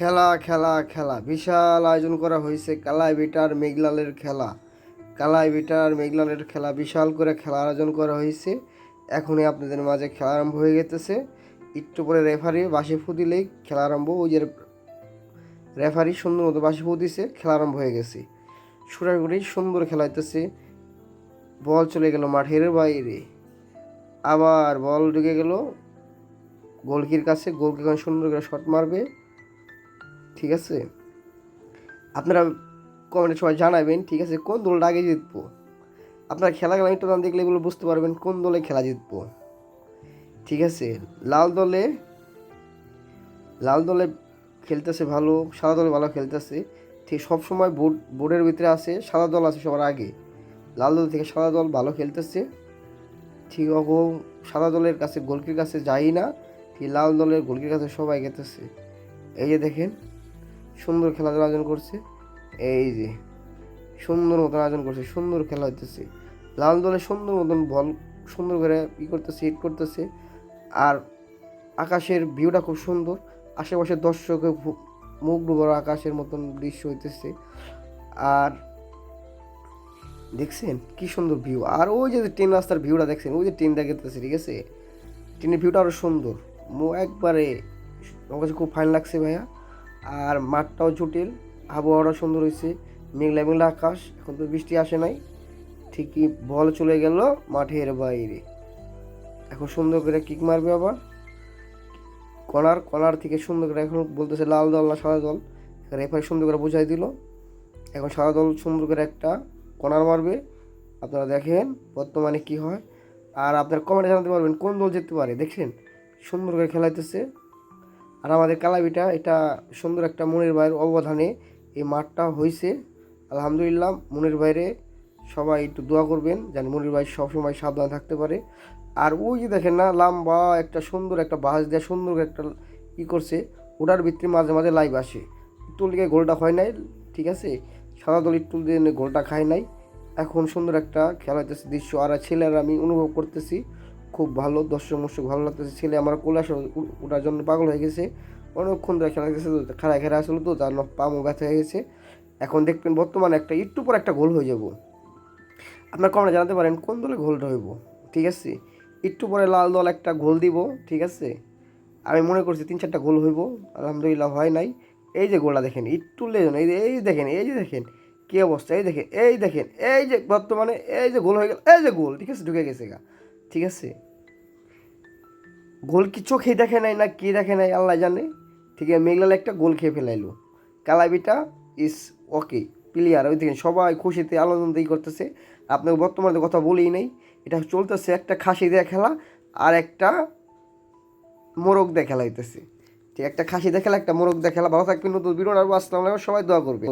খেলা খেলা খেলা বিশাল আয়োজন করা হয়েছে কালাই বিটার মেঘলালের খেলা। কালাই বিটার মেঘলালের খেলা বিশাল করে খেলা আয়োজন করা হয়েছে। এখনই আপনাদের মাঝে খেলা আরম্ভ হয়ে গেতেছে। একটু পরে রেফারি বাঁশি ফু দিলেই খেলা আরম্ভ। ওই যে রেফারি সুন্দর মতো বাঁশি ফু দিছে, খেলা আরম্ভ হয়ে গেছে। সুরাগুড়ি সুন্দর খেলা হইতেছে। বল চলে গেল মাঠের বাইরে, আবার বল ঢুকে গেল গোলকির কাছে। গোলকি সুন্দর করে শট মারবে। ঠিক আছে, আপনারা কমেন্টে সবাই জানাবেন, ঠিক আছে, কোন দলটা আগে জিতবো। আপনারা খেলাগুলো একটু দেখলে এগুলো বুঝতে পারবেন কোন দলে খেলা জিতবো। ঠিক আছে, লাল দলে খেলতেছে ভালো, সাদা দলে ভালো খেলতেছে। ঠিক সবসময় বোর্ডের ভিতরে আছে সাদা দল আছে সবার আগে। লাল দল থেকে সাদা দল ভালো খেলতেছে। ঠিক ওরকম সাদা দলের কাছে গোলকির কাছে যাই না, ঠিক লাল দলের গোলকির কাছে সবাই গেতেছে। এই যে দেখেন সুন্দর খেলাধুলা আয়োজন করছে। এই যে সুন্দর মতন আয়োজন করছে, সুন্দর খেলা হইতেছে। লাল দলে সুন্দর মতন বল সুন্দর করে করতেছে, হিট করতেছে। আর আকাশের ভিউটা খুব সুন্দর, আশেপাশে দর্শকে মুখ ডুবো আকাশের মতন দৃশ্য হইতেছে। আর দেখছেন কি সুন্দর ভিউ। আর ওই যে ট্রেন রাস্তার ভিউটা দেখছেন, ওই যে ট্রেনটা গেতেছে, ঠিক আছে, ট্রেনের ভিউটা আরও সুন্দর। একবারে আমার কাছে খুব ফাইন লাগছে ভাইয়া। আর মাঠটাও জটিল, আবহাওয়াটা সুন্দর হয়েছে, মেঘলা মেঘলা আকাশ। এখন তো বৃষ্টি আসে নাই। ঠিকই বল চলে গেল মাঠের বাইরে। এখন সুন্দর করে কিক মারবে আবার কর্নার থেকে সুন্দর করে। এখন বলতেছে লাল দল না সাদা দল, রেফারি সুন্দর করে বুঝাই দিল। এখন সাদা দল সুন্দর করে একটা কর্নার মারবে। আপনারা দেখেন বর্তমানে কি হয়। আর আপনার কমেন্টে জানাতে পারবেন কোন দল জিততে পারে। দেখছেন সুন্দর করে খেলাইতেছে। আর আমাদের কালাবিটা এটা সুন্দর একটা মনির ভাইয়ের অবদানে এই মাঠটা হয়েছে। আলহামদুলিল্লাহ, মনির ভাইরে সবাই একটু দোয়া করবেন যেন মনির ভাই সবসময় সাবধান থাকতে পারে। আর ওই যে দেখেন না, লম্বা একটা সুন্দর একটা বাঁশ দেওয়া সুন্দর একটা করছে, ওটার ভিতরে মাঝে মাঝে লাইভ আসে। ইটুল দিকে গোলটা হয় নাই, ঠিক আছে, সাদা দল ইটুল দিয়ে গোলটা খায় নাই। এখন সুন্দর একটা খেলা হইতেছে দৃশ্য। আর ছেলেরা আমি অনুভব করতেছি খুব ভালো, দর্শক ভালো লাগতেছে। ছেলে আমার কোলে আসে, ওটার জন্য পাগল হয়ে গেছে। অনেকক্ষণ ধরে খেলা গেছে, খেলা আসলো তো তার পামও ব্যথা হয়ে গেছে। এখন দেখবেন বর্তমানে একটু পর একটা গোল হয়ে যাব। আপনার কমেন্টে জানাতে পারেন কোন দলে গোলটা হইব। ঠিক আছে, একটু পরে লাল দল একটা গোল দিব, ঠিক আছে। আমি মনে করছি 3-4টা গোল হইব, আলহামদুলিল্লাহ হয় নাই। এই যে গোলটা দেখেন একটু লেজন, এই যে দেখেন কী অবস্থা। এই দেখেন এই যে বর্তমানে এই যে গোল হয়ে গেল, এই যে গোল, ঠিক আছে, ঢুকে গেছে গা। ঠিক আছে, গোল কি চোখেই দেখে নাই না কি দেখে নাই আল্লাহ জানে। ঠিক আছে, মেঘলাল একটা গোল খেয়ে ফেলাইলো। কালাবিটা ইস ওকে প্লেয়ার। ওই দেখেন সবাই খুশিতে আনন্দই করতেছে। আপনাকে বর্তমানে কথা বলেই নেই, এটা চলতেছে একটা খাসি দিয়ে খেলা আর একটা মোরগ দিয়ে খেলা হইতেছে। ঠিক, একটা খাসি দিয়ে খেলা একটা মোরগ দিয়ে খেলা। ভালো থাকবেন, নতুন ভিডিও আসসালামু আলাইকুম, সবাই দোয়া করবে।